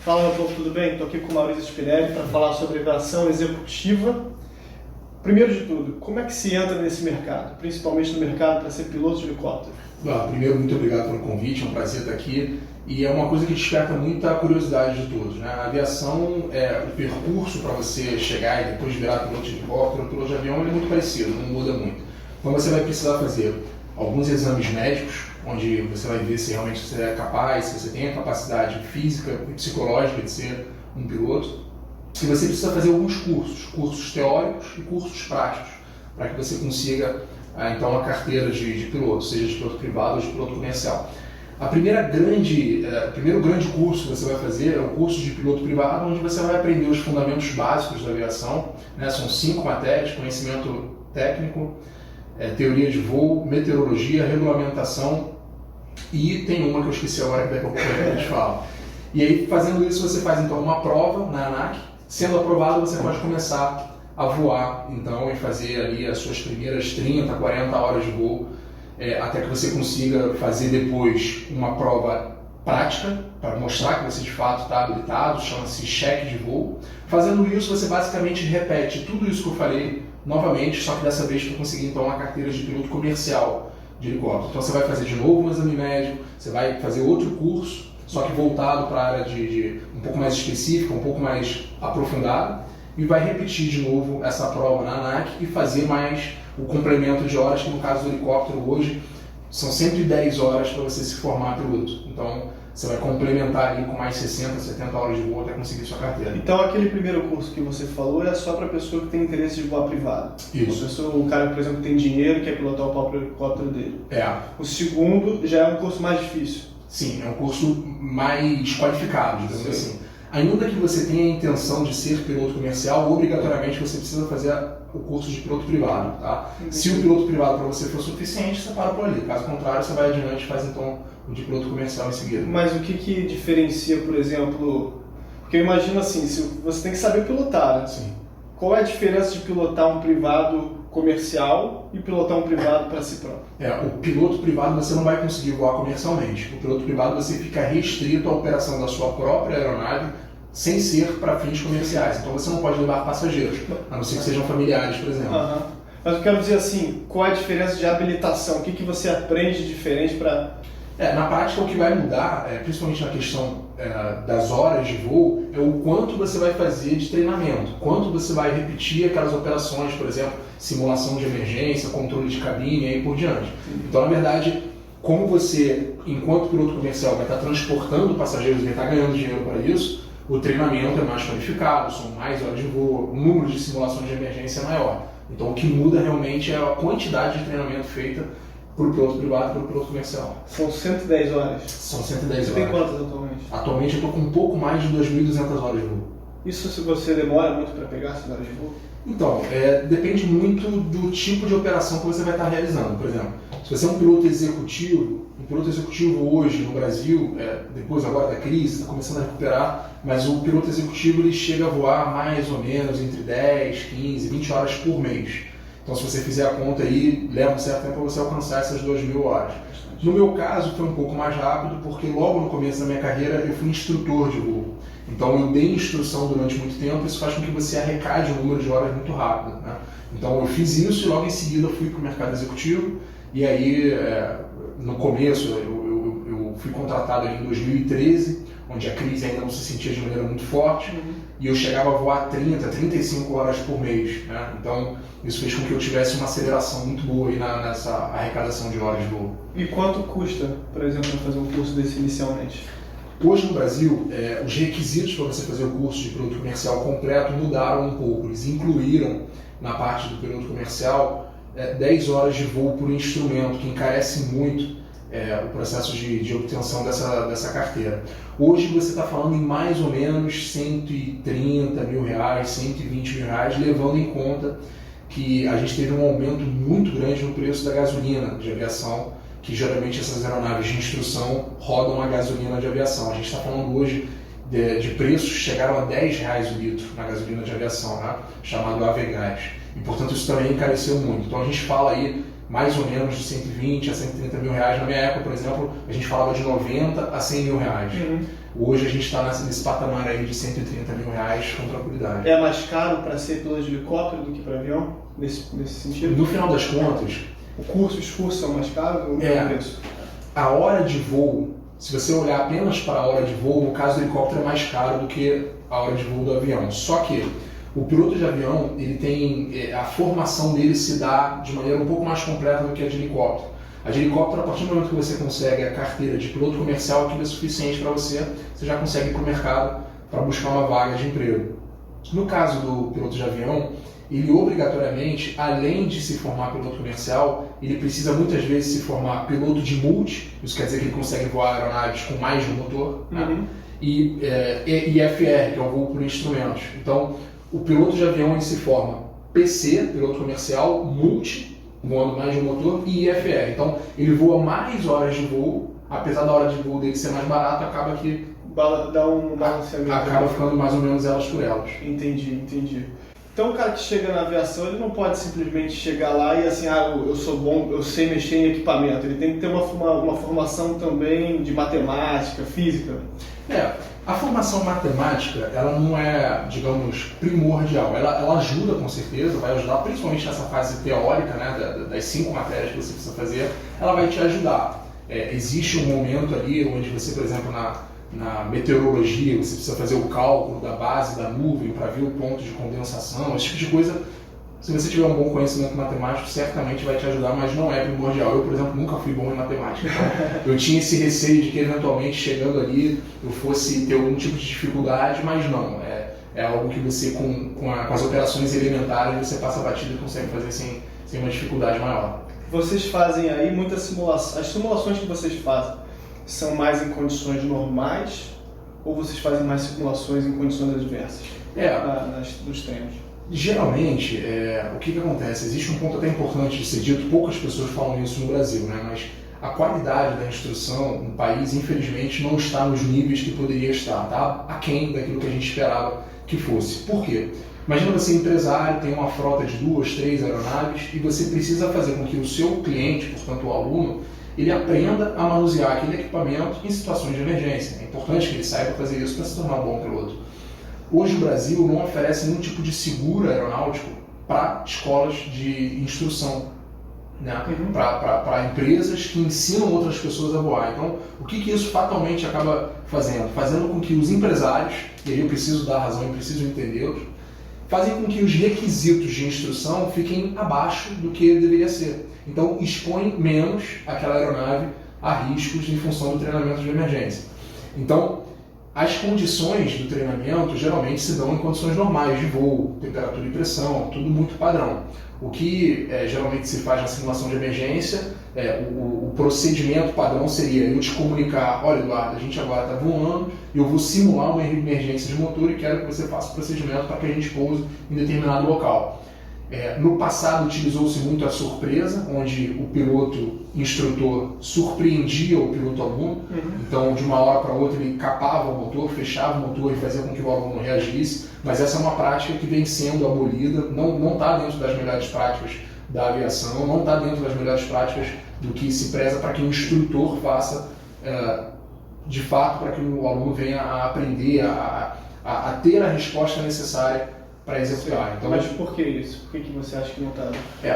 Fala, meu povo, tudo bem? Estou aqui com o Maurício Spinelli para falar sobre aviação executiva. Primeiro de tudo, como é que se entra nesse mercado, principalmente no mercado para ser piloto de helicóptero? Primeiro, muito obrigado pelo convite, é um prazer estar aqui. E é uma coisa que desperta muita curiosidade de todos, né? A aviação, o percurso para você chegar e depois virar piloto de helicóptero, piloto de avião, ele é muito parecido, não muda muito. Então você vai precisar fazer alguns exames médicos, onde você vai ver se realmente você é capaz, se você tem a capacidade física e psicológica de ser um piloto. E você precisa fazer alguns cursos teóricos e cursos práticos, para que você consiga, então, a carteira de piloto, seja de piloto privado ou de piloto comercial. O primeiro grande curso que você vai fazer é o curso de piloto privado, onde você vai aprender os fundamentos básicos da aviação, né? São 5 matérias: conhecimento técnico, teoria de voo, meteorologia, regulamentação e tem uma que eu esqueci agora, que daqui a pouco a gente fala. E aí, fazendo isso, você faz então uma prova na ANAC. Sendo aprovado, você pode começar a voar então e fazer ali as suas primeiras 30, 40 horas de voo, até que você consiga fazer depois uma prova prática para mostrar que você de fato está habilitado, chama-se cheque de voo. Fazendo isso, você basicamente repete tudo isso que eu falei novamente, só que dessa vez para conseguir então a carteira de piloto comercial de helicóptero. Então você vai fazer de novo um exame médico, você vai fazer outro curso, só que voltado para a área de um pouco mais específica, um pouco mais aprofundada, e vai repetir de novo essa prova na ANAC e fazer mais o complemento de horas, que no caso do helicóptero hoje são sempre 10 horas para você se formar piloto. Então você vai complementar ali com mais 60, 70 horas de voo até conseguir sua carteira. Então aquele primeiro curso que você falou é só para pessoa que tem interesse de voar privado? Isso. O cara, por exemplo, que tem dinheiro e quer pilotar o próprio helicóptero dele? O segundo já é um curso mais difícil? Sim, é um curso mais qualificado, digamos assim. Ainda que você tenha a intenção de ser piloto comercial, obrigatoriamente você precisa fazer o curso de piloto privado, tá? Se o piloto privado para você for suficiente, você para por ali. Caso contrário, você vai adiante e faz então o de piloto comercial em seguida. Mas o que diferencia, por exemplo... Porque eu imagino assim, se você tem que saber pilotar, né? Sim. Qual é a diferença de pilotar um privado comercial e pilotar um privado para si próprio? O piloto privado você não vai conseguir voar comercialmente. O piloto privado você fica restrito à operação da sua própria aeronave sem ser para fins comerciais. Então você não pode levar passageiros, a não ser que sejam familiares, por exemplo. Mas eu quero dizer assim, qual é a diferença de habilitação? O que você aprende de diferente para... Na prática, o que vai mudar, principalmente na questão das horas de voo, é o quanto você vai fazer de treinamento, quanto você vai repetir aquelas operações, por exemplo, simulação de emergência, controle de cabine e aí por diante. Então, na verdade, como você, enquanto piloto comercial, vai estar transportando passageiros e vai estar ganhando dinheiro para isso, o treinamento é mais qualificado, são mais horas de voo, o número de simulações de emergência é maior. Então, o que muda realmente é a quantidade de treinamento feita por piloto privado e por piloto comercial. São 110 horas? São 110 horas. Você tem quantas atualmente? Atualmente eu estou com um pouco mais de 2.200 horas de voo. Isso se você demora muito para pegar essas horas de voo? Então, depende muito do tipo de operação que você vai estar realizando. Por exemplo, se você é um piloto executivo hoje no Brasil, depois agora da crise, está começando a recuperar, mas o piloto executivo ele chega a voar mais ou menos entre 10, 15, 20 horas por mês. Então, se você fizer a conta aí, leva um certo tempo para você alcançar essas 2.000 horas. No meu caso, foi um pouco mais rápido, porque logo no começo da minha carreira eu fui instrutor de voo. Então, eu dei instrução durante muito tempo, isso faz com que você arrecade um número de horas muito rápido, né? Então, eu fiz isso e logo em seguida fui para o mercado executivo. E aí, no começo, eu fui contratado em 2013, onde a crise ainda não se sentia de maneira muito forte. E eu chegava a voar 30, 35 horas por mês, né? Então, isso fez com que eu tivesse uma aceleração muito boa aí nessa arrecadação de horas de voo. E quanto custa, por exemplo, fazer um curso desse inicialmente? Hoje no Brasil, os requisitos para você fazer o curso de piloto comercial completo mudaram um pouco. Eles incluíram, na parte do piloto comercial, 10 horas de voo por instrumento, que encarece muito o processo de obtenção dessa carteira. Hoje você está falando em mais ou menos 130 mil reais, 120 mil reais, levando em conta que a gente teve um aumento muito grande no preço da gasolina de aviação, que geralmente essas aeronaves de instrução rodam a gasolina de aviação. A gente está falando hoje de preços que chegaram a R$10 o litro na gasolina de aviação, né? Chamado Avegás. E, portanto, isso também encareceu muito. Então, a gente fala aí mais ou menos de 120 a 130 mil reais. Na minha época, por exemplo, a gente falava de 90 a 100 mil reais. Hoje a gente está nesse patamar aí de 130 mil reais com tranquilidade. É mais caro para ser piloto de helicóptero do que para avião, nesse sentido? No final das contas, os cursos são mais caros ou o preço? A hora de voo, se você olhar apenas para a hora de voo, no caso do helicóptero é mais caro do que a hora de voo do avião. Só que o piloto de avião, ele tem, a formação dele se dá de maneira um pouco mais completa do que a de helicóptero. A de helicóptero, a partir do momento que você consegue a carteira de piloto comercial, aquilo é suficiente para você já consegue ir para o mercado para buscar uma vaga de emprego. No caso do piloto de avião, ele obrigatoriamente, além de se formar piloto comercial, ele precisa muitas vezes se formar piloto de multi, isso quer dizer que ele consegue voar aeronaves com mais de um motor, né? E IFR, que é o voo por instrumentos. Então, o piloto de avião ele se forma PC, piloto comercial, multi, voando mais de um motor, e IFR. Então, ele voa mais horas de voo, apesar da hora de voo dele ser mais barata, acaba que dá um balanceamento. Acaba ficando mais ou menos elas por elas. Entendi. Então o cara que chega na aviação, ele não pode simplesmente chegar lá e assim, eu sou bom, eu sei mexer em equipamento. Ele tem que ter uma formação também de matemática, física. A formação matemática, ela não é, digamos, primordial. Ela ajuda com certeza, vai ajudar principalmente nessa fase teórica, né, das 5 matérias que você precisa fazer, ela vai te ajudar. Existe um momento ali onde você, por exemplo, na meteorologia, você precisa fazer o cálculo da base da nuvem para ver o ponto de condensação, esse tipo de coisa. Se você tiver um bom conhecimento matemático, certamente vai te ajudar, mas não é primordial. Eu, por exemplo, nunca fui bom em matemática. Então, eu tinha esse receio de que, eventualmente, chegando ali, eu fosse ter algum tipo de dificuldade, mas não. É algo que você, com as operações elementares, você passa a batida e consegue fazer sem uma dificuldade maior. Vocês fazem aí muitas simulações. As simulações que vocês fazem são mais em condições normais ou vocês fazem mais simulações em condições adversas nos treinos? Geralmente, o que acontece? Existe um ponto até importante de ser dito, poucas pessoas falam isso no Brasil, né? Mas a qualidade da instrução no país, infelizmente, não está nos níveis que poderia estar, tá? Aquém daquilo que a gente esperava que fosse. Por quê? Imagina você empresário, tem uma frota de 2, 3 aeronaves e você precisa fazer com que o seu cliente, portanto o aluno, ele aprenda a manusear aquele equipamento em situações de emergência. É importante que ele saiba fazer isso para se tornar um bom piloto. Hoje o Brasil não oferece nenhum tipo de seguro aeronáutico para escolas de instrução, né? Para empresas que ensinam outras pessoas a voar. Então, o que isso fatalmente acaba fazendo? Fazendo com que os empresários, e aí eu preciso dar razão e preciso entendê-los, fazem com que os requisitos de instrução fiquem abaixo do que deveria ser. Então, expõe menos aquela aeronave a riscos em função do treinamento de emergência. Então, as condições do treinamento geralmente se dão em condições normais de voo, temperatura e pressão, tudo muito padrão. O que geralmente se faz na simulação de emergência, o procedimento padrão seria eu te comunicar, olha Eduardo, a gente agora está voando e eu vou simular uma emergência de motor e quero que você faça o procedimento para que a gente pouse em determinado local. No passado utilizou-se muito a surpresa, onde o piloto instrutor surpreendia o piloto aluno, então de uma hora para outra ele capava o motor, fechava o motor e fazia com que o aluno reagisse, mas essa é uma prática que vem sendo abolida, não está dentro das melhores práticas da aviação, não está dentro das melhores práticas do que se preza para que o instrutor faça de fato para que o aluno venha a aprender, a ter a resposta necessária para executar. Então, mas por que isso? Por que você acha que não está?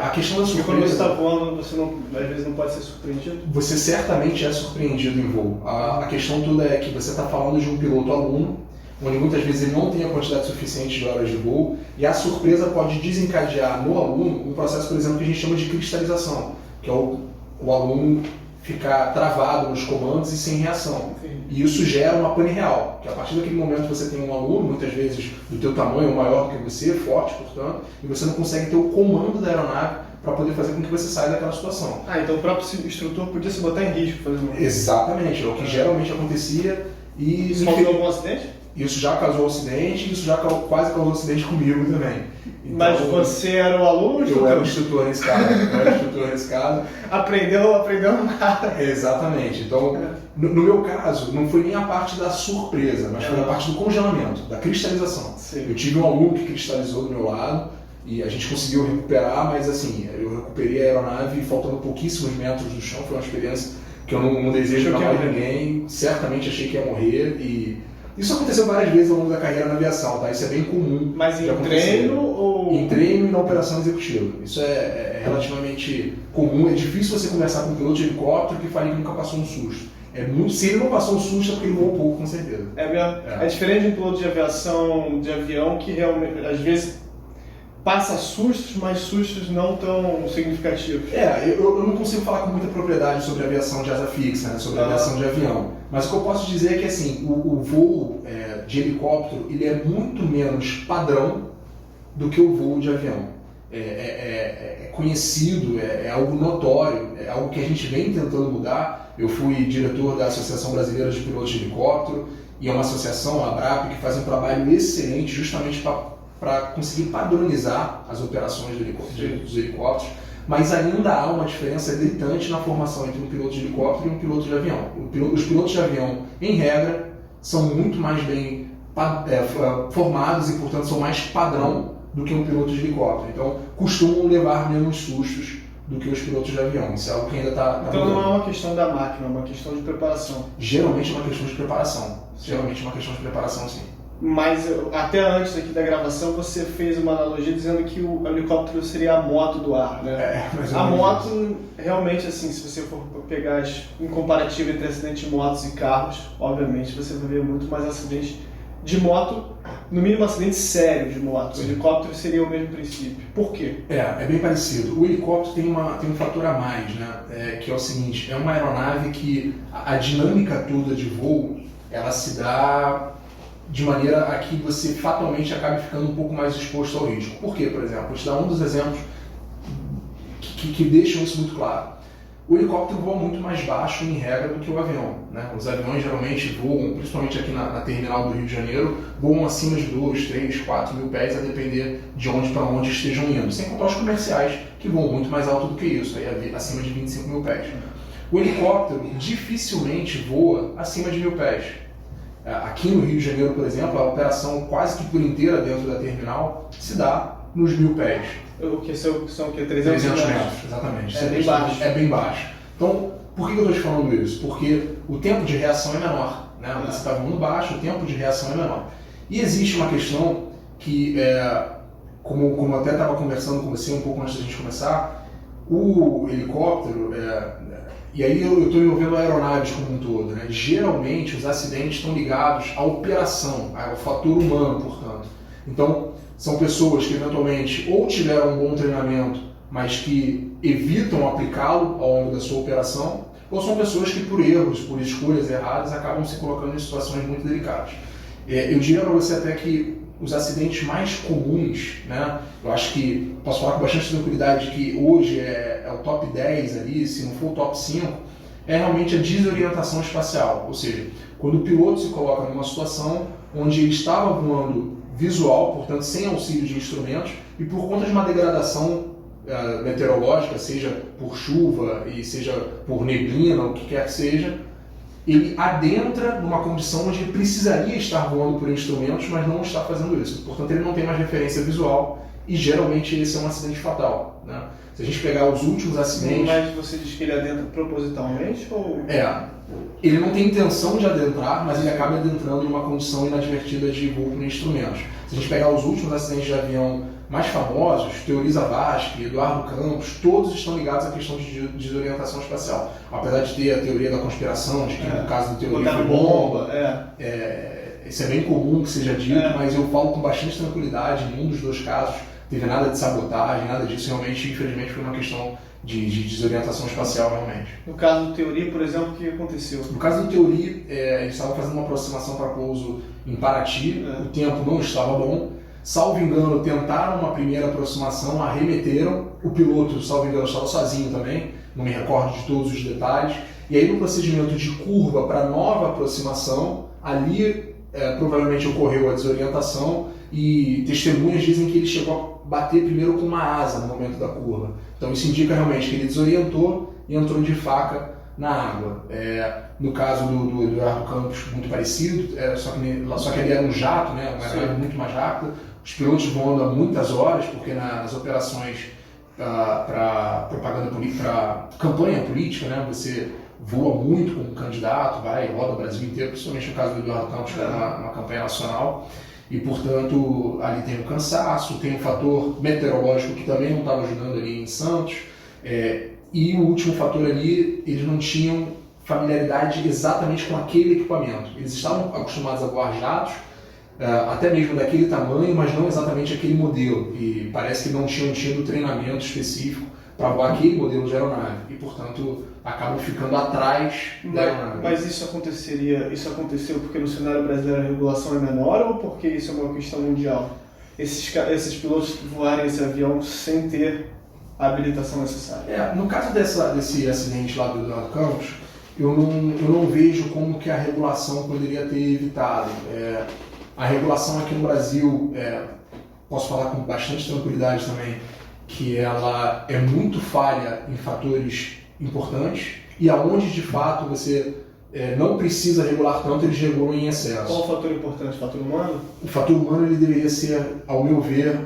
A questão da surpresa... Porque quando você está voando, você às vezes não pode ser surpreendido? Você certamente é surpreendido em voo. A questão toda é que você está falando de um piloto aluno, onde muitas vezes ele não tem a quantidade suficiente de horas de voo, e a surpresa pode desencadear no aluno um processo, por exemplo, que a gente chama de cristalização, que é o aluno ficar travado nos comandos e sem reação. E isso gera uma pane real, que a partir daquele momento você tem um aluno, muitas vezes do teu tamanho, maior do que você, forte, portanto, e você não consegue ter o comando da aeronave para poder fazer com que você saia daquela situação. Então o próprio instrutor podia se botar em risco fazendo isso. Exatamente, é o que geralmente acontecia. E isso causou algum acidente? Isso já causou acidente, isso já quase causou acidente comigo também. Então, mas você era o aluno? Eu era o instrutor nesse caso. Aprendeu nada. Exatamente. Então, no meu caso, não foi nem a parte da surpresa, mas foi a parte do congelamento, da cristalização. Sim. Eu tive um aluno que cristalizou do meu lado, e a gente conseguiu recuperar, mas assim, eu recuperei a aeronave faltando pouquíssimos metros do chão, foi uma experiência que eu não desejo para mais ninguém, certamente achei que ia morrer, e isso aconteceu várias vezes ao longo da carreira na aviação, tá? Isso é bem comum. Mas em treino ou... Em treino e na operação executiva. Isso é relativamente comum, é difícil você conversar com um piloto de helicóptero que fale que nunca passou um susto. Se ele não passou um susto é porque ele voou pouco, com certeza. É mesmo? É diferente de um piloto de aviação, de avião, que realmente, às vezes, passa sustos, mas sustos não tão significativos. Eu não consigo falar com muita propriedade sobre aviação de asa fixa, né, sobre aviação de avião. Mas o que eu posso dizer é que assim, o voo de helicóptero ele é muito menos padrão do que o voo de avião. É conhecido, é algo notório, é algo que a gente vem tentando mudar. Eu fui diretor da Associação Brasileira de Pilotos de Helicóptero, e é uma associação, a ABRAP, que faz um trabalho excelente justamente para conseguir padronizar as operações dos helicópteros, mas ainda há uma diferença gritante na formação entre um piloto de helicóptero e um piloto de avião. Os pilotos de avião, em regra, são muito mais bem formados e, portanto, são mais padrão do que um piloto de helicóptero. Então, costumam levar menos sustos do que os pilotos de avião. Isso é algo que ainda está... Então não é uma questão da máquina, é uma questão de preparação. Geralmente é uma questão de preparação. Geralmente é uma questão de preparação, sim. Mas até antes aqui da gravação você fez uma analogia dizendo que o helicóptero seria a moto do ar, né? A moto, realmente, assim, se você for pegar um comparativo entre acidentes de motos e carros, obviamente você vai ver muito mais acidentes de moto, no mínimo acidentes sérios de moto. O helicóptero seria o mesmo princípio. Por quê? É bem parecido. O helicóptero tem um fator a mais, né? Que é o seguinte, é uma aeronave que a dinâmica toda de voo, ela se dá de maneira a que você fatalmente acabe ficando um pouco mais exposto ao risco. Por quê, por exemplo? Vou te dar um dos exemplos que deixam isso muito claro. O helicóptero voa muito mais baixo, em regra, do que o avião, né? Os aviões geralmente voam, principalmente aqui na terminal do Rio de Janeiro, voam acima de 2, 3, 4 mil pés, a depender de onde para onde estejam indo. Sem contar os comerciais, que voam muito mais alto do que isso, aí acima de 25 mil pés. O helicóptero dificilmente voa acima de 1000 pés. Aqui no Rio de Janeiro, por exemplo, a operação quase que por inteira dentro da terminal se dá nos 1000 pés. O que são o quê? 300 metros, exatamente. É bem baixo. É bem baixo. Então, por que eu estou te falando isso? Porque o tempo de reação é menor, né? Você está voando baixo, o tempo de reação é menor. E existe uma questão que, como eu até estava conversando com você um pouco antes da gente começar, o helicóptero, e aí eu estou envolvendo aeronaves como um todo, né? Geralmente os acidentes estão ligados à operação, ao fator humano, portanto. Então, são pessoas que eventualmente ou tiveram um bom treinamento, mas que evitam aplicá-lo ao longo da sua operação, ou são pessoas que por erros, por escolhas erradas, acabam se colocando em situações muito delicadas. Eu diria para você até que os acidentes mais comuns, né, eu acho que posso falar com bastante tranquilidade que hoje é o top 10 ali, se não for o top 5, é realmente a desorientação espacial, ou seja, quando o piloto se coloca numa situação onde ele estava voando visual, portanto sem auxílio de instrumentos, e por conta de uma degradação meteorológica, seja por chuva e seja por neblina, o que quer que seja, ele adentra numa condição onde ele precisaria estar voando por instrumentos, mas não está fazendo isso. Portanto, ele não tem mais referência visual e geralmente esse é um acidente fatal, né? Se a gente pegar os últimos acidentes... Mas você diz que ele adentra propositalmente? Ou... ele não tem intenção de adentrar, mas ele acaba adentrando numa condição inadvertida de voo por instrumentos. Se a gente pegar os últimos acidentes de avião mais famosos, Teori Zavascki, Eduardo Campos, todos estão ligados à questão de desorientação espacial. Apesar de ter a teoria da conspiração, de que no caso do teoria foi bomba, isso é bem comum que seja dito, mas eu falo com bastante tranquilidade, em um dos dois casos teve nada de sabotagem, nada disso, realmente, infelizmente, foi uma questão de desorientação espacial, realmente. No caso do Teori, por exemplo, o que aconteceu? No caso do Teori, eles estavam fazendo uma aproximação para pouso em Paraty, o tempo não estava bom. Salvo engano, tentaram uma primeira aproximação, arremeteram, o piloto, salvo engano, estava sozinho também, não me recordo de todos os detalhes, e aí no procedimento de curva para nova aproximação, ali provavelmente ocorreu a desorientação e testemunhas dizem que ele chegou a bater primeiro com uma asa no momento da curva. Então isso indica realmente que ele desorientou e entrou de faca na água. No caso do Eduardo Campos, muito parecido, só que ele era um jato, né, uma aeronave muito mais rápida. Os pilotos voando a muitas horas, porque nas operações para propaganda política, para campanha política, né, você voa muito como candidato, roda o Brasil inteiro, principalmente no caso do Eduardo Campos, que era uma campanha nacional. E, portanto, ali tem o cansaço, tem o fator meteorológico que também não estava ajudando ali em Santos. E o último fator ali, eles não tinham familiaridade exatamente com aquele equipamento. Eles estavam acostumados a voar jatos, até mesmo daquele tamanho, mas não exatamente aquele modelo. E parece que não tinham tido treinamento específico para voar aquele modelo de aeronave. E, portanto, acabam ficando atrás da aeronave. Mas isso aconteceu porque no cenário brasileiro a regulação é menor ou porque isso é uma questão mundial? Esses pilotos voarem esse avião sem ter a habilitação necessária? No caso desse acidente lá do Eduardo Campos, eu não vejo como que a regulação poderia ter evitado. A regulação aqui no Brasil, posso falar com bastante tranquilidade também, que ela é muito falha em fatores importantes e aonde de fato você não precisa regular tanto, eles regulam em excesso. Qual o fator importante? O fator humano? O fator humano ele deveria ser, ao meu ver,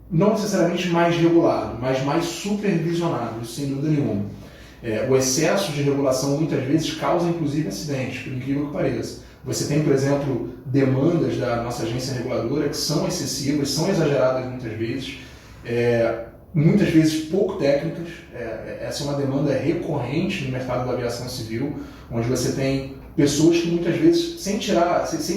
não necessariamente mais regulado, mas mais supervisionado, isso sem dúvida nenhuma. O excesso de regulação muitas vezes causa inclusive acidentes, por incrível que pareça. Você tem, por exemplo, demandas da nossa agência reguladora que são excessivas, são exageradas muitas vezes pouco técnicas. Essa é uma demanda recorrente no mercado da aviação civil, onde você tem pessoas que muitas vezes, sem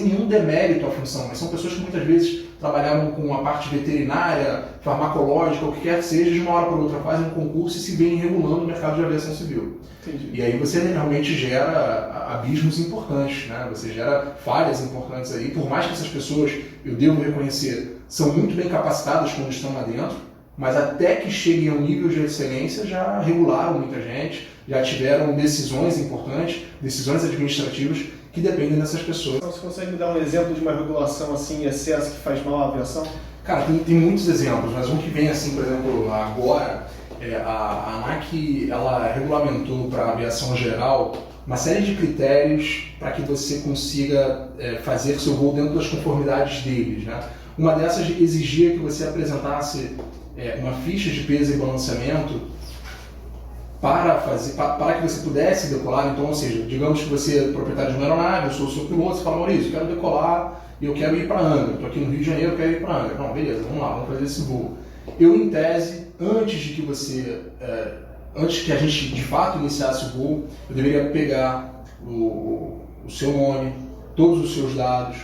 nenhum demérito à função, mas são pessoas que muitas vezes trabalhavam com a parte veterinária, farmacológica, o que quer que seja, de uma hora para outra fazem um concurso e se veem regulando o mercado de aviação civil. Entendi. E aí você realmente gera abismos importantes, né? Você gera falhas importantes aí, por mais que essas pessoas, eu devo reconhecer, são muito bem capacitadas quando estão lá dentro, mas até que cheguem a um nível de excelência já regularam muita gente, já tiveram decisões importantes, decisões administrativas que dependem dessas pessoas. Então, você consegue me dar um exemplo de uma regulação assim em excesso que faz mal à aviação? Cara, tem muitos exemplos, mas um que vem assim, por exemplo, agora, a ANAC ela regulamentou para a aviação geral uma série de critérios para que você consiga fazer seu voo dentro das conformidades deles, né? Uma dessas exigia que você apresentasse uma ficha de peso e balanceamento para que você pudesse decolar. Então, ou seja, digamos que você é proprietário de uma aeronave, eu sou o seu piloto, você fala, Maurício, eu quero decolar e eu quero ir para Angra, estou aqui no Rio de Janeiro, eu quero ir para Angra. Não, beleza, vamos lá, vamos fazer esse voo. Eu, em tese, antes que a gente de fato iniciasse o voo, eu deveria pegar o seu nome, todos os seus dados,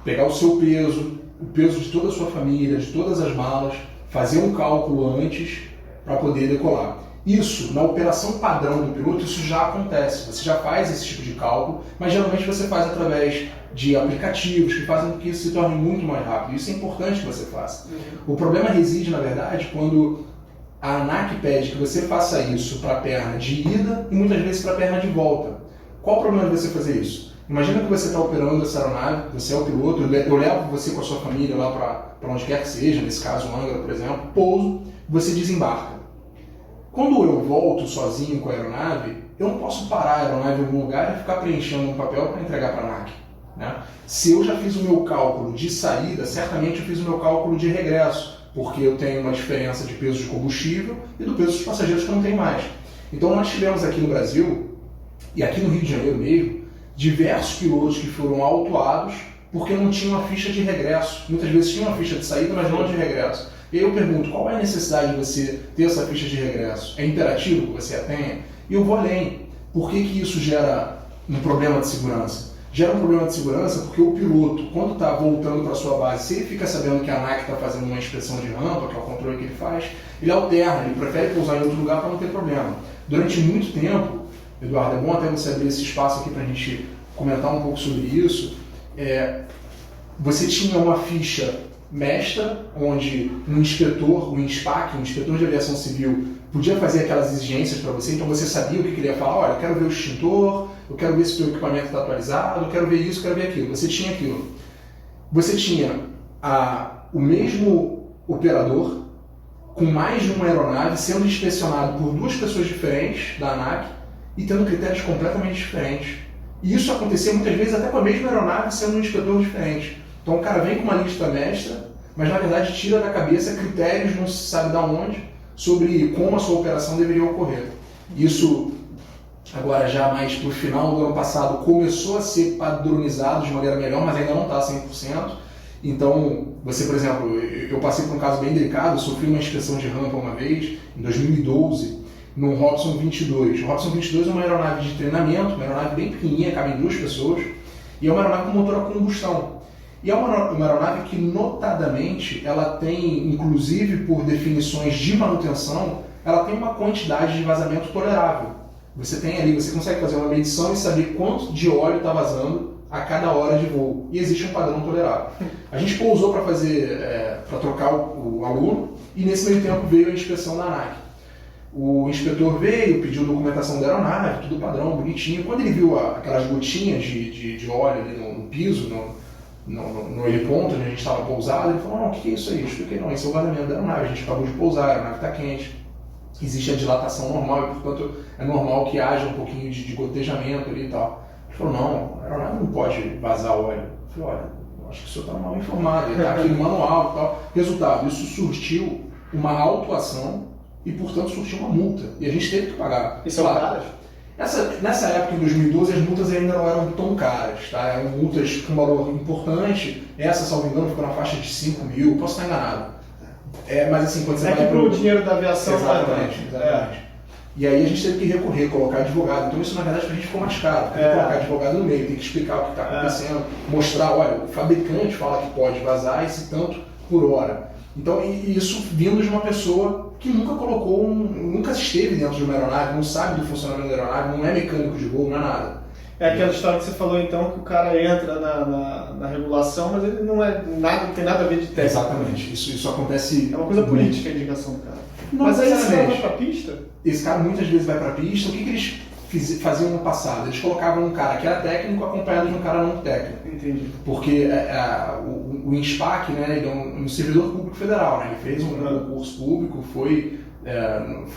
pegar o seu peso, o peso de toda a sua família, de todas as malas, fazer um cálculo antes para poder decolar. Isso, na operação padrão do piloto, isso já acontece. Você já faz esse tipo de cálculo, mas geralmente você faz através de aplicativos que fazem com que isso se torne muito mais rápido. Isso é importante que você faça. O problema reside, na verdade, quando a ANAC pede que você faça isso para a perna de ida e muitas vezes para a perna de volta. Qual o problema de você fazer isso? Imagina que você está operando essa aeronave, você é o piloto, eu levo você com a sua família lá para onde quer que seja, nesse caso Angra, por exemplo, pouso, você desembarca. Quando eu volto sozinho com a aeronave, eu não posso parar a aeronave em algum lugar e ficar preenchendo um papel para entregar para a ANAC. Né? Se eu já fiz o meu cálculo de saída, certamente eu fiz o meu cálculo de regresso, porque eu tenho uma diferença de peso de combustível e do peso dos passageiros que eu não tenho mais. Então nós tivemos aqui no Brasil, e aqui no Rio de Janeiro mesmo, diversos pilotos que foram autuados porque não tinham uma ficha de regresso. Muitas vezes tinham uma ficha de saída, mas não de regresso. E aí eu pergunto, qual é a necessidade de você ter essa ficha de regresso? É imperativo que você a tenha? E eu vou além. Por que isso gera um problema de segurança? Gera um problema de segurança porque o piloto, quando está voltando para a sua base, se ele fica sabendo que a ANAC está fazendo uma inspeção de rampa, que é o controle que ele faz, ele alterna, ele prefere pousar em outro lugar para não ter problema. Durante muito tempo, Eduardo, é bom até você abrir esse espaço aqui para a gente comentar um pouco sobre isso, você tinha uma ficha mestra, onde um inspetor, um INSPAC, um inspetor de aviação civil, podia fazer aquelas exigências para você, então você sabia o que ele ia falar, olha, eu quero ver o extintor, eu quero ver se o teu equipamento está atualizado, eu quero ver isso, eu quero ver aquilo. Você tinha aquilo. Você tinha o mesmo operador, com mais de uma aeronave, sendo inspecionado por duas pessoas diferentes da ANAC, e tendo critérios completamente diferentes. E isso acontecia muitas vezes até com a mesma aeronave sendo um inspetor diferente. Então o cara vem com uma lista mestra, mas na verdade tira da cabeça critérios não se sabe de onde sobre como a sua operação deveria ocorrer. Isso, agora já mais para o final do ano passado, começou a ser padronizado de maneira melhor, mas ainda não está 100%. Então, você, por exemplo, eu passei por um caso bem delicado, eu sofri uma inspeção de rampa uma vez, em 2012, no Robson 22. O Robson 22 é uma aeronave de treinamento, uma aeronave bem pequenininha, cabe em 2 pessoas, e é uma aeronave com motor a combustão. E é uma aeronave que, notadamente, ela tem, inclusive por definições de manutenção, ela tem uma quantidade de vazamento tolerável. Você tem ali, você consegue fazer uma medição e saber quanto de óleo está vazando a cada hora de voo. E existe um padrão tolerável. A gente pousou para para trocar o aluno, e nesse meio tempo veio a inspeção da ANAC. O inspetor veio, pediu documentação da aeronave, tudo padrão, bonitinho. Quando ele viu aquelas gotinhas de óleo ali no piso, no heliponto onde a gente estava pousado, ele falou: não, o que é isso aí? Eu expliquei: não, esse é o vazamento da aeronave, a gente acabou de pousar, a aeronave está quente, existe a dilatação normal e, portanto, é normal que haja um pouquinho de gotejamento ali e tal. Ele falou: não, a aeronave não pode vazar óleo. Eu falei: olha, eu acho que o senhor está mal informado, está aqui no manual e tal. Resultado, isso surtiu uma autuação e, portanto, surtiu uma multa. E a gente teve que pagar. E são caras? Nessa época, em 2012, as multas ainda não eram tão caras, tá? Eram multas com valor importante. Essa, salvo engano, ficou na faixa de 5 mil, posso estar enganado. Mas assim, quando você vai para o dinheiro da aviação... Exatamente. E aí a gente teve que recorrer, colocar advogado. Então isso, na verdade, pra gente ficou mais caro. Tem que colocar advogado no meio, tem que explicar o que está acontecendo, mostrar: olha, o fabricante fala que pode vazar esse tanto por hora. Então, e isso vindo de uma pessoa que nunca nunca esteve dentro de uma aeronave, não sabe do funcionamento da aeronave, não é mecânico de voo, não é nada. É aquela história que você falou, então, que o cara entra na regulação, mas ele não tem nada a ver de técnica. Exatamente, isso acontece... É uma coisa política a indicação do cara. Não, mas aí esse cara vai pra pista? Esse cara muitas vezes vai pra pista. O que eles faziam no passado? Eles colocavam um cara que era técnico acompanhado de um cara não técnico. Entendi. Porque o INSPAC, né, ele é um servidor público federal, né? Ele fez um concurso público, foi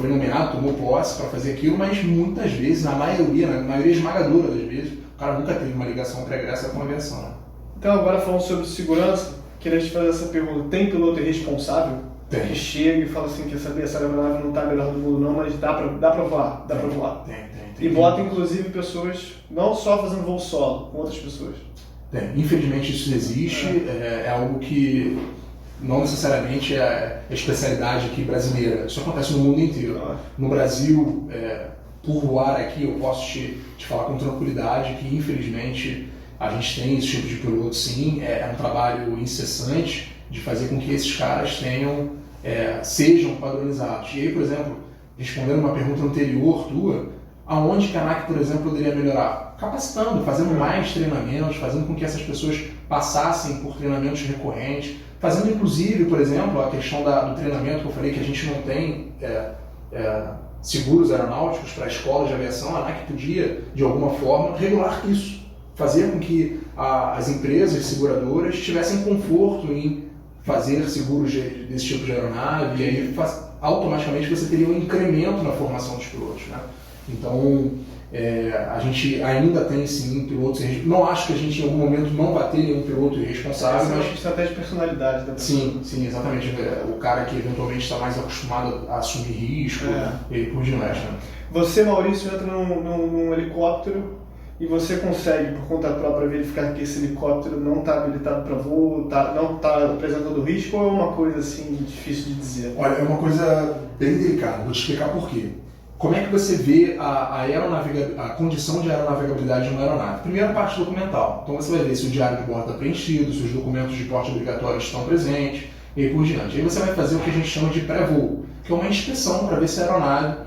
nomeado, tomou posse para fazer aquilo, mas muitas vezes, na maioria esmagadora das vezes, o cara nunca teve uma ligação pregressa com a aviação. Então, agora falando sobre segurança, queria te fazer essa pergunta: tem piloto irresponsável? Tem. Que chega e fala assim: quer saber, essa aeronave não está a melhor do mundo não, mas dá pra voar, dá pra voar. Tem. E bota inclusive pessoas, não só fazendo voo solo, com outras pessoas. Tem. Infelizmente isso existe, é algo que não necessariamente é a especialidade aqui brasileira. Isso acontece no mundo inteiro. No Brasil, por voar aqui, eu posso te falar com tranquilidade que, infelizmente, a gente tem esse tipo de piloto, sim. É um trabalho incessante de fazer com que esses caras sejam padronizados. E aí, por exemplo, respondendo uma pergunta anterior tua, aonde que a ANAC, por exemplo, poderia melhorar? Capacitando, fazendo mais treinamentos, fazendo com que essas pessoas passassem por treinamentos recorrentes, fazendo inclusive, por exemplo, a questão do treinamento que eu falei que a gente não tem seguros aeronáuticos para escolas de aviação. A ANAC podia, de alguma forma, regular isso, fazer com que as empresas seguradoras tivessem conforto em fazer seguros desse tipo de aeronave, e aí automaticamente você teria um incremento na formação dos pilotos, né? Então, a gente ainda tem sim pilotos. Não acho que a gente em algum momento não vai ter nenhum piloto irresponsável. Essa é uma estratégia de personalidade da pessoa. Sim, exatamente. O cara que eventualmente está mais acostumado a assumir risco e por diante. Né? Você, Maurício, entra num helicóptero e você consegue, por conta própria, verificar que esse helicóptero não está habilitado para voo, não está apresentando risco, ou é uma coisa assim difícil de dizer? Olha, é uma coisa bem delicada. Vou te explicar por quê. Como é que você vê a condição de aeronavegabilidade de uma aeronave? Primeira parte documental. Então você vai ver se o diário de bordo está preenchido, se os documentos de porte obrigatório estão presentes, e por diante. Aí você vai fazer o que a gente chama de pré-voo, que é uma inspeção para ver se a aeronave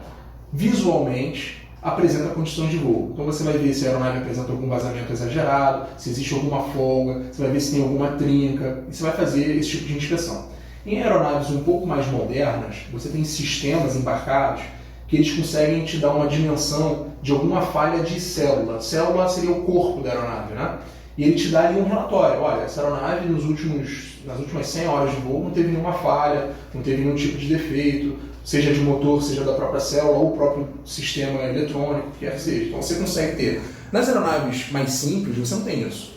visualmente apresenta condições de voo. Então você vai ver se a aeronave apresenta algum vazamento exagerado, se existe alguma folga, você vai ver se tem alguma trinca, e você vai fazer esse tipo de inspeção. Em aeronaves um pouco mais modernas, você tem sistemas embarcados que eles conseguem te dar uma dimensão de alguma falha de célula. Célula seria o corpo da aeronave, né? E ele te dá ali um relatório. Olha, essa aeronave nas últimas 100 horas de voo não teve nenhuma falha, não teve nenhum tipo de defeito. seja de motor, seja da própria célula ou o próprio sistema eletrônico, que quer que seja. Então você consegue ter. Nas aeronaves mais simples, você não tem isso.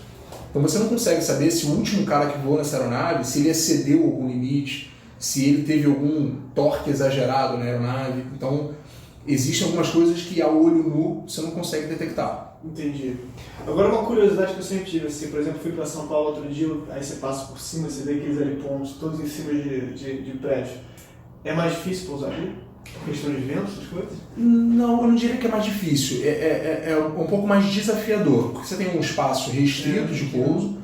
Então você não consegue saber se o último cara que voou nessa aeronave, se ele excedeu algum limite, se ele teve algum torque exagerado na aeronave. Então existem algumas coisas que a olho nu você não consegue detectar. Entendi. Agora uma curiosidade que eu sempre tive, assim, por exemplo, fui para São Paulo outro dia, aí você passa por cima, você vê aqueles helipontos todos em cima de prédio. É mais difícil pousar ali? Questão de vento, essas coisas? Não, eu não diria que é mais difícil. É um pouco mais desafiador, porque você tem um espaço restrito de pouso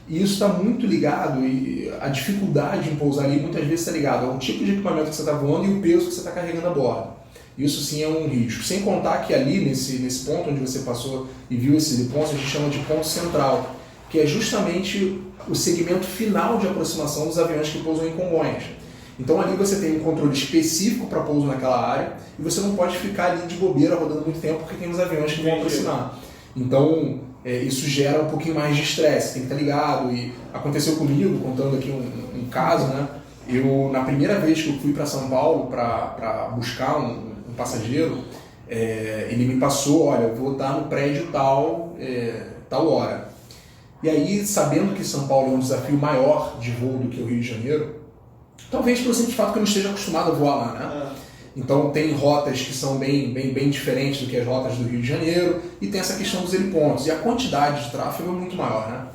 e isso está muito ligado, e a dificuldade em pousar ali muitas vezes está ligado ao tipo de equipamento que você está voando e o peso que você está carregando a bordo. Isso sim é um risco. Sem contar que ali, nesse ponto onde você passou e viu esse ponto, a gente chama de ponto central, que é justamente o segmento final de aproximação dos aviões que pousam em Congonhas. Então ali você tem um controle específico para pouso naquela área e você não pode ficar ali de bobeira rodando muito tempo porque tem os aviões que vão aproximar. Então isso gera um pouquinho mais de estresse, tem que estar ligado. E aconteceu comigo, contando aqui um caso, né? Eu, na primeira vez que eu fui para São Paulo para buscar um passageiro, ele me passou, olha, eu vou estar no prédio tal hora. E aí, sabendo que São Paulo é um desafio maior de voo do que o Rio de Janeiro, talvez pelo simples fato que eu não esteja acostumado a voar lá, né? Então tem rotas que são bem diferentes do que as rotas do Rio de Janeiro e tem essa questão dos helipontos e a quantidade de tráfego é muito maior, né?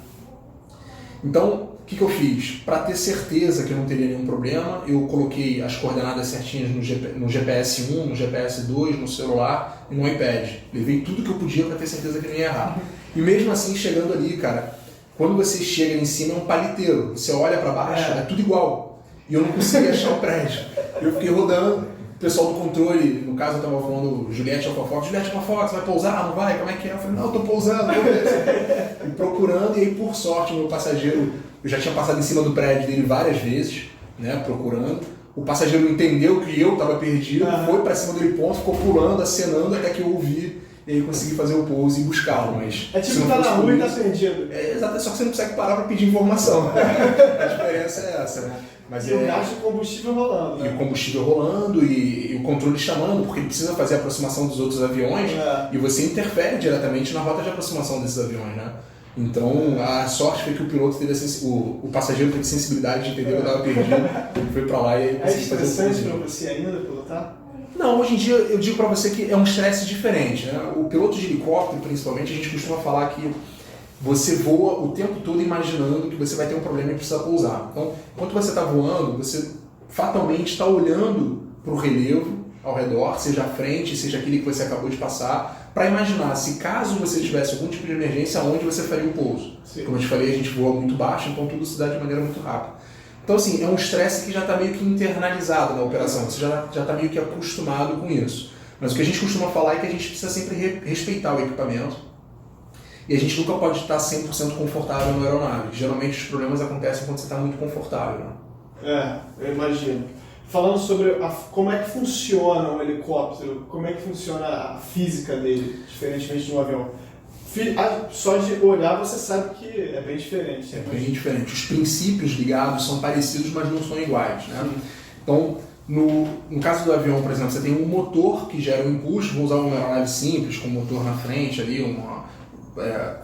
Então, o que eu fiz? Para ter certeza que eu não teria nenhum problema, eu coloquei as coordenadas certinhas no GPS 1, no GPS 2, no celular e no iPad. Levei tudo que eu podia para ter certeza que não ia errar. E mesmo assim, chegando ali, cara, quando você chega em cima é um paliteiro. Você olha para baixo, é tudo igual. E eu não consegui achar o prédio. Eu fiquei rodando, o pessoal do controle, no caso eu estava falando Juliette Alfafox, Juliette Alfafox, vai pousar? Não vai? Como é que é? Eu falei, não, eu tô pousando. E procurando, e aí por sorte o meu passageiro, eu já tinha passado em cima do prédio dele várias vezes, né, procurando. O passageiro entendeu que eu estava perdido, foi para cima do heliponto, ficou pulando, acenando até que eu ouvi. E aí eu consegui fazer o pouso e buscá-lo, mas... É tipo, tá na rua e tá perdido. Exato, só que você não consegue parar para pedir informação. A diferença é essa, né? Mas e o gasto de combustível rolando, né? E o combustível rolando e o controle chamando, porque ele precisa fazer a aproximação dos outros aviões e você interfere diretamente na rota de aproximação desses aviões, né? Então, a sorte foi que o piloto teve o passageiro teve sensibilidade de entender que eu estava perdido, ele foi para lá e aí conseguiu fazer o pouso. É estressante para você ainda pilotar? Não, hoje em dia eu digo para você que é um estresse diferente, né? O piloto de helicóptero, principalmente, a gente costuma falar que você voa o tempo todo imaginando que você vai ter um problema e precisa pousar. Então, enquanto você está voando, você fatalmente está olhando para o relevo ao redor, seja a frente, seja aquele que você acabou de passar, para imaginar se caso você tivesse algum tipo de emergência, onde você faria o pouso. Sim. Como eu te falei, a gente voa muito baixo, então tudo se dá de maneira muito rápida. Então, assim, é um estresse que já está meio que internalizado na operação, você já está meio que acostumado com isso. Mas o que a gente costuma falar é que a gente precisa sempre respeitar o equipamento e a gente nunca pode estar 100% confortável na aeronave. Geralmente os problemas acontecem quando você está muito confortável, né? Eu imagino. Falando sobre como é que funciona um helicóptero, como é que funciona a física dele, diferentemente de um avião. Só de olhar você sabe que é bem diferente. É bem diferente. Os princípios ligados são parecidos, mas não são iguais, né? Então, no caso do avião, por exemplo, você tem um motor que gera um impulso. Vou usar uma aeronave simples, com motor na frente, ali,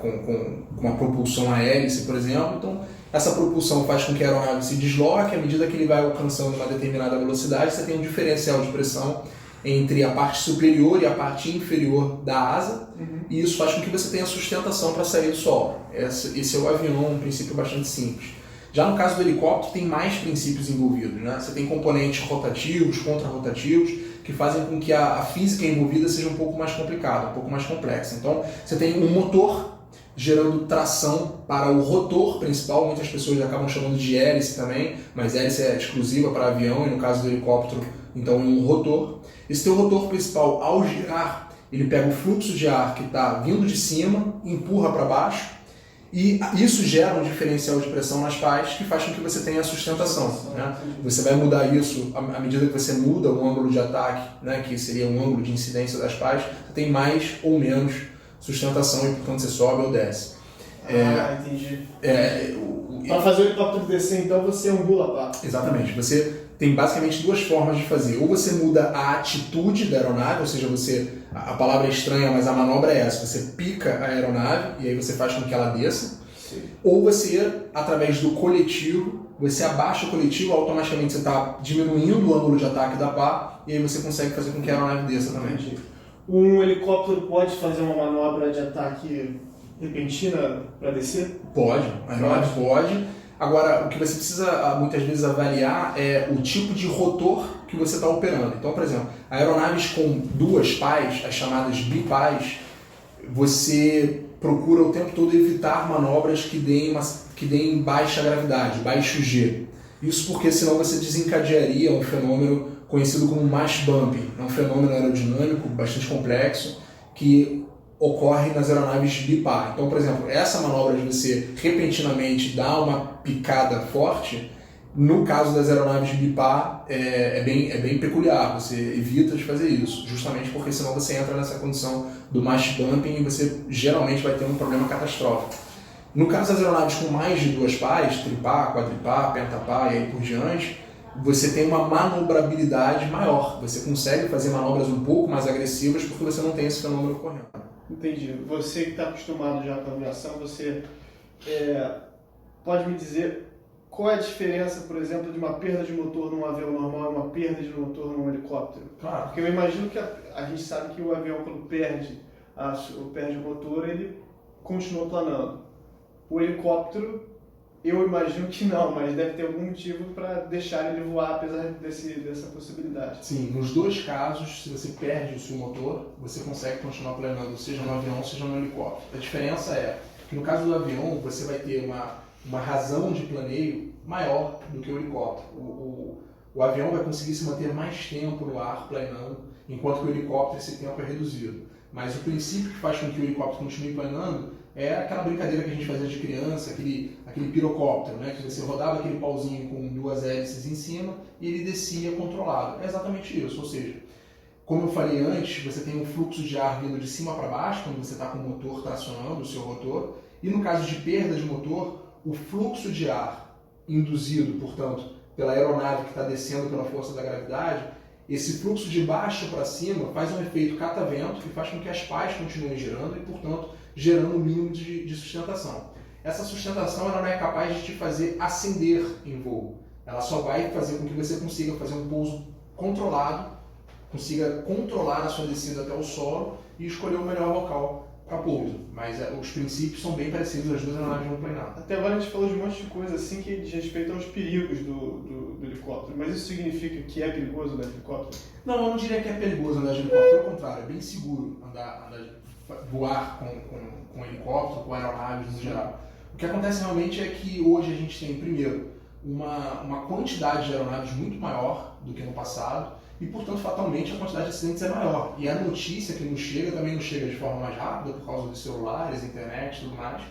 com uma propulsão a hélice, por exemplo. Então, essa propulsão faz com que a aeronave se desloque. À medida que ele vai alcançando uma determinada velocidade, você tem um diferencial de pressão entre a parte superior e a parte inferior da asa, e isso faz com que você tenha sustentação para sair do solo. Esse é o avião, um princípio bastante simples. Já no caso do helicóptero, tem mais princípios envolvidos, né? Você tem componentes rotativos, contrarrotativos, que fazem com que a física envolvida seja um pouco mais complicada, um pouco mais complexa. Então, você tem um motor gerando tração para o rotor principal, muitas pessoas acabam chamando de hélice também, mas hélice é exclusiva para avião, e no caso do helicóptero, então é um rotor. Esse teu rotor principal, ao girar, ele pega o fluxo de ar que está vindo de cima, empurra para baixo, e isso gera um diferencial de pressão nas pás que faz com que você tenha a sustentação, né? Você vai mudar isso à medida que você muda o ângulo de ataque, né, que seria um ângulo de incidência das pás, você tem mais ou menos sustentação e, portanto, você sobe ou desce. Entendi. Para fazer o helicóptero descer, então, você angula a pá. Exatamente. Você tem basicamente duas formas de fazer. Ou você muda a atitude da aeronave, ou seja, a palavra é estranha, mas a manobra é essa, você pica a aeronave e aí você faz com que ela desça. Sim. Ou você, através do coletivo, você abaixa o coletivo, automaticamente você está diminuindo o ângulo de ataque da pá e aí você consegue fazer com que a aeronave desça também. Entendi. Um helicóptero pode fazer uma manobra de ataque repentina para descer? Pode, a aeronave pode. Agora, o que você precisa muitas vezes avaliar é o tipo de rotor que você está operando. Então, por exemplo, aeronaves com duas pás, as chamadas bipás, você procura o tempo todo evitar manobras que deem baixa gravidade, baixo G. Isso porque senão você desencadearia um fenômeno conhecido como mass bumping. É um fenômeno aerodinâmico bastante complexo que ocorre nas aeronaves bipar. Então, por exemplo, essa manobra de você repentinamente dar uma picada forte, no caso das aeronaves bipar, é bem peculiar. Você evita de fazer isso, justamente porque senão você entra nessa condição do mass bumping e você geralmente vai ter um problema catastrófico. No caso das aeronaves com mais de duas pás, tripá, quadripá, pentapá e aí por diante, você tem uma manobrabilidade maior. Você consegue fazer manobras um pouco mais agressivas porque você não tem esse fenômeno ocorrendo. Entendi. Você que está acostumado já com a aviação, você pode me dizer qual é a diferença, por exemplo, de uma perda de motor num avião normal e uma perda de motor num helicóptero? Claro. Porque eu imagino que a gente sabe que o avião, quando perde o motor, ele continua planando. O helicóptero, eu imagino que não, mas deve ter algum motivo para deixar ele voar, apesar dessa possibilidade. Sim, nos dois casos, se você perde o seu motor, você consegue continuar planando, seja no avião, seja no helicóptero. A diferença é que no caso do avião, você vai ter uma razão de planeio maior do que o helicóptero. O avião vai conseguir se manter mais tempo no ar planando, enquanto que o helicóptero esse tempo é reduzido. Mas o princípio que faz com que o helicóptero continue planando é aquela brincadeira que a gente fazia de criança, aquele pirocóptero, né? Que você rodava aquele pauzinho com duas hélices em cima e ele descia controlado. É exatamente isso, ou seja, como eu falei antes, você tem um fluxo de ar vindo de cima para baixo, quando você está com o motor tracionando, o seu rotor, e no caso de perda de motor, o fluxo de ar induzido, portanto, pela aeronave que está descendo pela força da gravidade, esse fluxo de baixo para cima faz um efeito catavento que faz com que as pás continuem girando e, portanto, gerando um mínimo de sustentação. Essa sustentação ela não é capaz de te fazer ascender em voo. Ela só vai fazer com que você consiga fazer um pouso controlado, consiga controlar a sua descida até o solo e escolher o melhor local para pouso. Mas os princípios são bem parecidos, as duas aeronaves vão planar. Até agora a gente falou de um monte de coisa assim que diz respeito aos perigos do helicóptero, mas isso significa que é perigoso andar de helicóptero? Não, eu não diria que é perigoso andar de helicóptero, pelo contrário, é bem seguro voar com helicóptero, com aeronaves no geral. O que acontece realmente é que hoje a gente tem, primeiro, uma quantidade de aeronaves muito maior do que no passado e, portanto, fatalmente a quantidade de acidentes é maior. E a notícia que nos chega também nos chega de forma mais rápida por causa dos celulares, internet e tudo mais.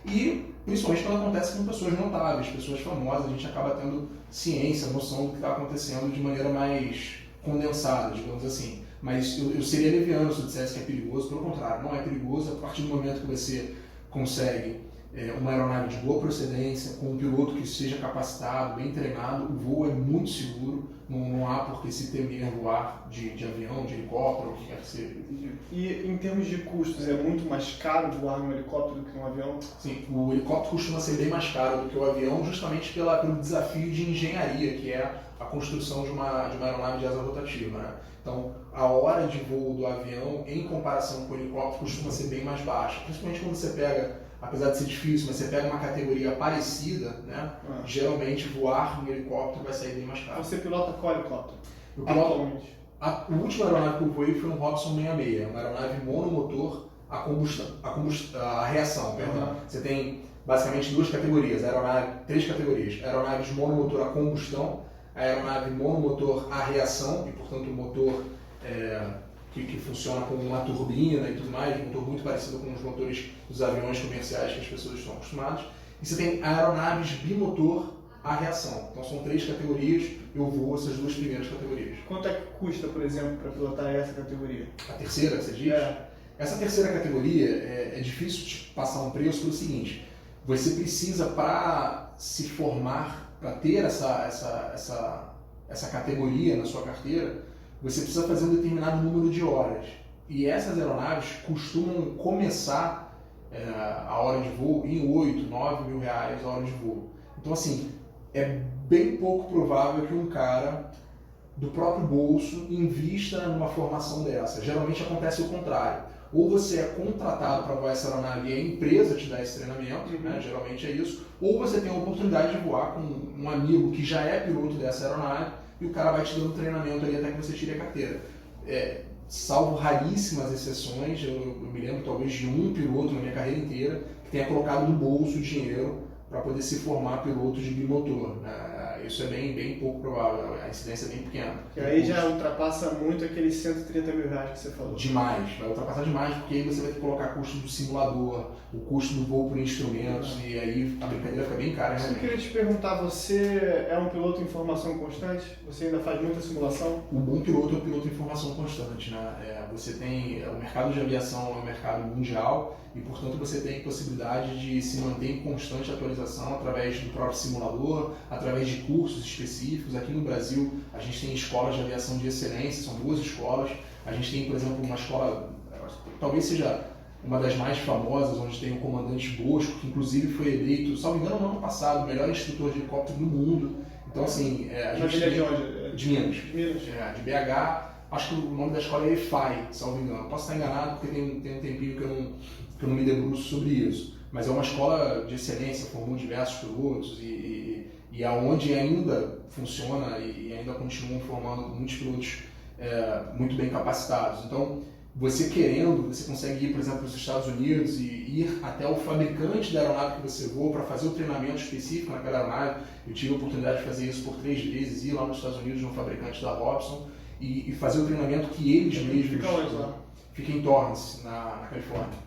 E, principalmente, quando acontece com pessoas notáveis, pessoas famosas, a gente acaba tendo ciência, noção do que está acontecendo de maneira mais condensada, digamos assim. Mas eu seria leviano se eu dissesse que é perigoso, pelo contrário, não é perigoso. A partir do momento que você consegue uma aeronave de boa procedência, com um piloto que seja capacitado, bem treinado, o voo é muito seguro, não há por que se temer voar de avião, de helicóptero, o que quer que seja. E em termos de custos, é muito mais caro voar num helicóptero do que num avião? Sim, o helicóptero costuma ser bem mais caro do que o avião, justamente pelo desafio de engenharia, que é a construção de uma aeronave de asa rotativa, né? Então, a hora de voo do avião, em comparação com o helicóptero, costuma ser bem mais baixa. Principalmente quando você pega, apesar de ser difícil, mas você pega uma categoria parecida, né? Geralmente voar no helicóptero vai sair bem mais caro. Você pilota qual helicóptero? Atualmente? O último aeronave que eu voei foi um Robson 66, uma aeronave monomotor a reação. Você tem basicamente três categorias. Aeronaves monomotor a combustão, a aeronave monomotor a reação, e portanto o motor que funciona com uma turbina e tudo mais, um motor muito parecido com os motores dos aviões comerciais que as pessoas estão acostumadas. E você tem aeronaves bimotor a reação. Então são três categorias, eu voo essas duas primeiras categorias. Quanto é que custa, por exemplo, para pilotar essa categoria? A terceira, você diz? Essa terceira categoria é difícil de passar um preço pelo seguinte: você precisa, para se formar, para ter essa essa categoria na sua carteira, você precisa fazer um determinado número de horas. E essas aeronaves costumam começar a hora de voo em 8, 9 mil reais a hora de voo. Então, assim, é bem pouco provável que um cara do próprio bolso invista numa formação dessa. Geralmente acontece o contrário. Ou você é contratado para voar essa aeronave e a empresa te dá esse treinamento, né? Geralmente é isso, ou você tem a oportunidade de voar com um amigo que já é piloto dessa aeronave e o cara vai te dando treinamento ali até que você tire a carteira. Salvo raríssimas exceções, eu me lembro talvez de um piloto na minha carreira inteira que tenha colocado no bolso dinheiro para poder se formar piloto de bimotor, né? Isso é bem pouco provável, a incidência é bem pequena. E aí já ultrapassa muito aqueles 130 mil reais que você falou. Demais, vai ultrapassar demais, porque aí você vai ter que colocar custo do simulador, o custo do voo por instrumentos, e aí a brincadeira fica bem cara. Eu queria te perguntar, você é um piloto em formação constante? Você ainda faz muita simulação? O bom piloto é o piloto em formação constante, né? Você tem, o mercado de aviação é um mercado mundial e, portanto, você tem possibilidade de se manter em constante atualização através do próprio simulador, através de cursos específicos. Aqui no Brasil, a gente tem escolas de aviação de excelência, são 2 escolas. A gente tem, por exemplo, uma escola, talvez seja uma das mais famosas, onde tem o comandante Bosco, que inclusive foi eleito, salvo engano, no ano passado, o melhor instrutor de helicóptero do mundo. Então, assim, a gente tem... de onde? De Minas. De Minas. De BH. Acho que o nome da escola é EFI, salvo engano. Posso estar enganado porque tem um tempinho que eu não me debruço sobre isso. Mas é uma escola de excelência, formou diversos pilotos e aonde ainda funciona e ainda continuam formando muitos pilotos muito bem capacitados. Então, você querendo, você consegue ir, por exemplo, para os Estados Unidos e ir até o fabricante da aeronave que você voa para fazer o treinamento específico naquela aeronave. Eu tive a oportunidade de fazer isso por 3 vezes, ir lá nos Estados Unidos no fabricante da Robson e fazer o treinamento que eles mesmos... Fica onde lá? Fica em Torrance, na Califórnia.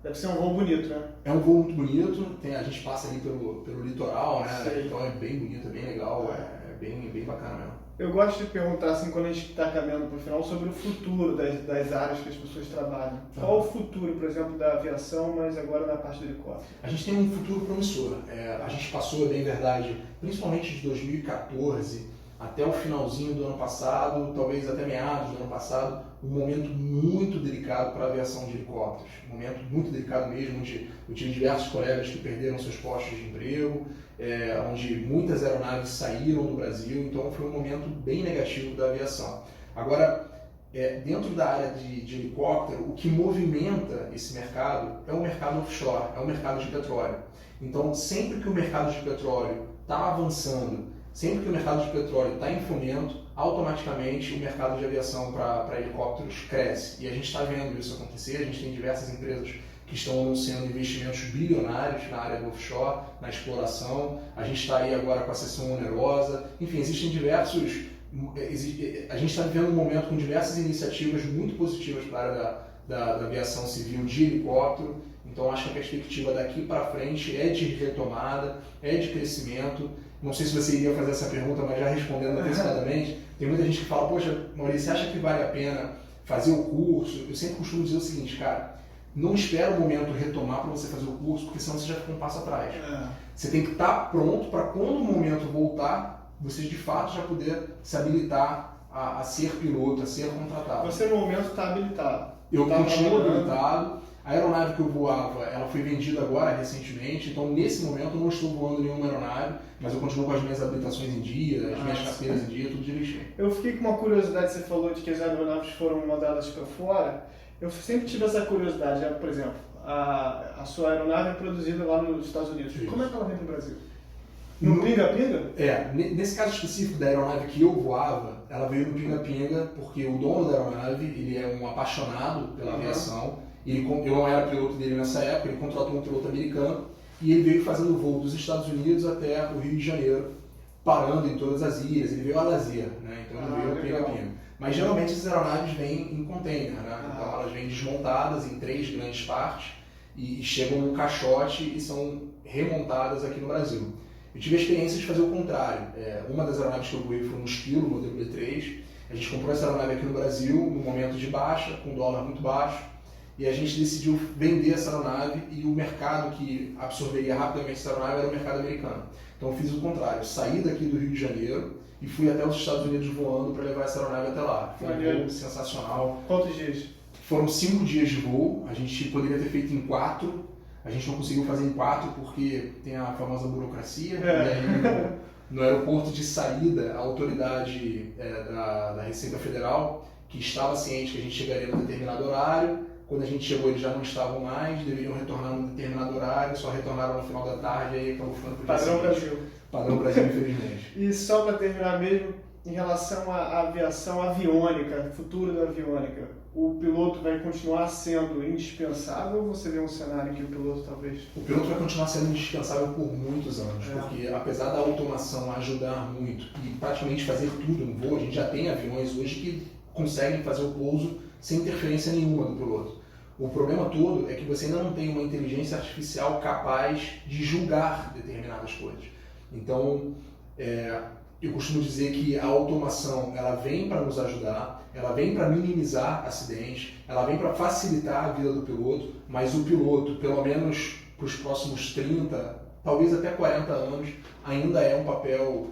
Deve ser um voo bonito, né? É um voo muito bonito, a gente passa ali pelo litoral, né? Sei. Então é bem bonito, é bem legal, é bem bacana mesmo. Eu gosto de perguntar, assim, quando a gente está caminhando para o final, sobre o futuro das áreas que as pessoas trabalham. Qual o futuro, por exemplo, da aviação, mas agora na parte do helicóptero? A gente tem um futuro promissor. A gente passou, bem verdade, principalmente de 2014 até o finalzinho do ano passado, talvez até meados do ano passado, um momento muito delicado para a aviação de helicópteros. Um momento muito delicado mesmo, onde eu tive diversos colegas que perderam seus postos de emprego, onde muitas aeronaves saíram do Brasil, então foi um momento bem negativo da aviação. Agora, dentro da área de helicóptero, o que movimenta esse mercado é o mercado offshore, é o mercado de petróleo. Então, sempre que o mercado de petróleo está avançando, sempre que o mercado de petróleo está em fomento, automaticamente o mercado de aviação para helicópteros cresce. E a gente está vendo isso acontecer, a gente tem diversas empresas que estão anunciando investimentos bilionários na área do offshore, na exploração. A gente está aí agora com a cessão onerosa. Enfim, existem diversos... A gente está vivendo um momento com diversas iniciativas muito positivas para a área da aviação civil de helicóptero. Então, acho que a perspectiva daqui para frente é de retomada, é de crescimento. Não sei se você iria fazer essa pergunta, mas já respondendo antecipadamente, tem muita gente que fala, poxa, Maurício, você acha que vale a pena fazer o curso? Eu sempre costumo dizer o seguinte, cara, não espera o momento retomar para você fazer o curso, porque senão você já fica um passo atrás. Você tem que estar pronto para quando o momento voltar, você de fato já poder se habilitar a ser piloto, a ser contratado. Você no momento está habilitado. Eu continuo habilitado. A aeronave que eu voava, ela foi vendida agora recentemente, então nesse momento eu não estou voando nenhuma aeronave, mas eu continuo com as minhas habilitações em dia, as minhas carteiras em dia, tudo direitinho. Eu fiquei com uma curiosidade, você falou de que as aeronaves foram mandadas para fora. Eu sempre tive essa curiosidade, por exemplo, a sua aeronave é produzida lá nos Estados Unidos. Isso. Como é que ela vem para o Brasil? No pinga-pinga? Nesse caso específico da aeronave que eu voava, ela veio no pinga-pinga porque o dono da aeronave, ele é um apaixonado pela aviação. Eu não era piloto dele nessa época, ele contratou um piloto americano e ele veio fazendo voo dos Estados Unidos até o Rio de Janeiro, parando em todas as ilhas. Ele veio a lazer, né? Então ele veio no pinga-pinga. Mas geralmente essas aeronaves vêm em container, né? Então elas vêm desmontadas em 3 grandes partes e chegam num caixote e são remontadas aqui no Brasil. Eu tive a experiência de fazer o contrário. Uma das aeronaves que eu voei foi um Esquilo, modelo B3. A gente comprou essa aeronave aqui no Brasil, no momento de baixa, com dólar muito baixo. E a gente decidiu vender essa aeronave e o mercado que absorveria rapidamente essa aeronave era o mercado americano. Então eu fiz o contrário, eu saí daqui do Rio de Janeiro e fui até os Estados Unidos voando para levar essa aeronave até lá. Foi um voo sensacional. Quantos dias? Foram 5 dias de voo, a gente poderia ter feito em 4, a gente não conseguiu fazer em 4 porque tem a famosa burocracia, e aí no aeroporto de saída, a autoridade da Receita Federal, que estava ciente que a gente chegaria num determinado horário, quando a gente chegou eles já não estavam mais, deveriam retornar num determinado horário, só retornaram no final da tarde e aí acabou ficando por Padrão Brasil. Padrão Brasil, infelizmente. E só para terminar mesmo, em relação à aviação aviônica, futuro da aviônica, o piloto vai continuar sendo indispensável ou você vê um cenário que o piloto talvez... O piloto vai continuar sendo indispensável por muitos anos, porque apesar da automação ajudar muito e praticamente fazer tudo no voo, a gente já tem aviões hoje que conseguem fazer o pouso sem interferência nenhuma do piloto. O problema todo é que você ainda não tem uma inteligência artificial capaz de julgar determinadas coisas. Então, eu costumo dizer que a automação ela vem para nos ajudar, ela vem para minimizar acidentes, ela vem para facilitar a vida do piloto, mas o piloto, pelo menos para os próximos 30, talvez até 40 anos, ainda é um papel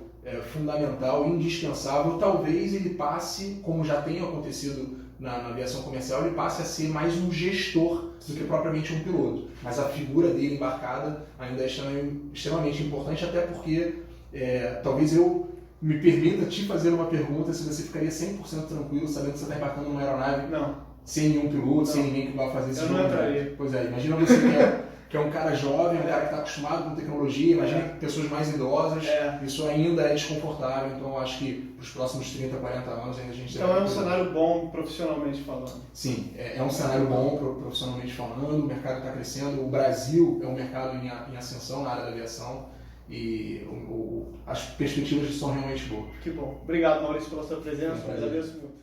fundamental, indispensável. Talvez ele passe, como já tem acontecido na aviação comercial, ele passe a ser mais um gestor do que propriamente um piloto. Mas a figura dele embarcada ainda é extremamente importante, até porque talvez eu me permita te fazer uma pergunta se você ficaria 100% tranquilo sabendo que você está embarcando numa aeronave sem nenhum piloto, sem ninguém que vai fazer esse jogo. Eu não entraria. Pois é, imagina você que é um cara jovem, um cara que está acostumado com tecnologia, imagina pessoas mais idosas, isso ainda é desconfortável, então eu acho que para os próximos 30, 40 anos ainda a gente... Então é um cenário bom profissionalmente falando. Sim, é um cenário bom profissionalmente falando, o mercado está crescendo, o Brasil é um mercado em ascensão na área da aviação, e as perspectivas são realmente boas. Que bom. Obrigado, Maurício, pela sua presença. Agradeço muito.